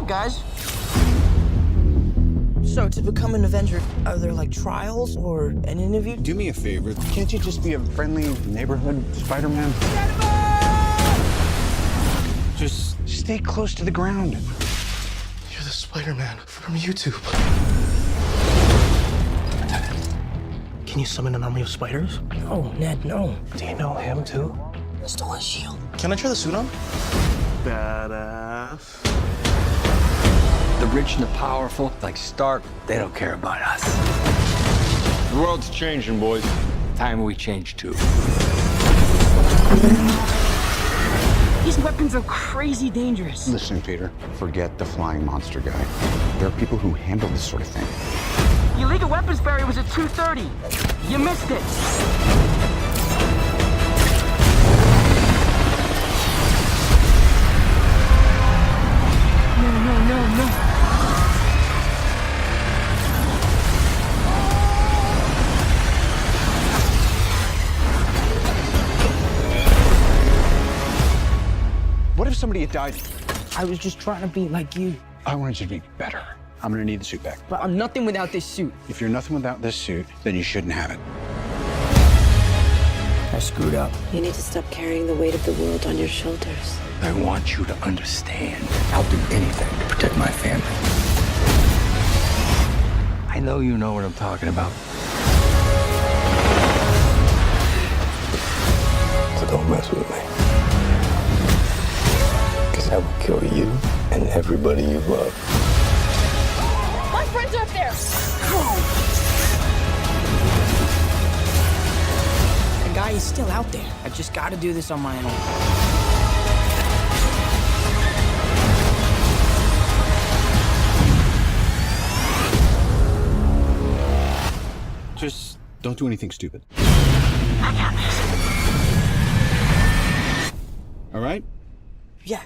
guys. So, to become an Avenger, are there like trials or an interview? Do me a favor. Can't you just be a friendly neighborhood Spider-Man? Just stay close to the ground. You're the Spider-Man from YouTube. Can you summon an army of spiders? No, Ned, no. Do you know him too? I stole his shield. Can I try the suit on? Badass. The rich and the powerful, like Stark, they don't care about us. The world's changing, boys. Time we change too. These weapons are crazy dangerous. Listen, Peter, forget the flying monster guy. There are people who handle this sort of thing. The illegal weapons barrier was at 2:30. You missed it. No. What if somebody had died? I was just trying to be like you. I wanted you to be better. I'm gonna need the suit back. But I'm nothing without this suit. If you're nothing without this suit, then you shouldn't have it. I screwed up. You need to stop carrying the weight of the world on your shoulders. I want you to understand. I'll do anything to protect my family. I know you know what I'm talking about. So don't mess with me. Because I will kill you and everybody you love. My friends are up there! The guy is still out there. I just gotta do this on my own. Just don't do anything stupid. I got this. All right? Yeah.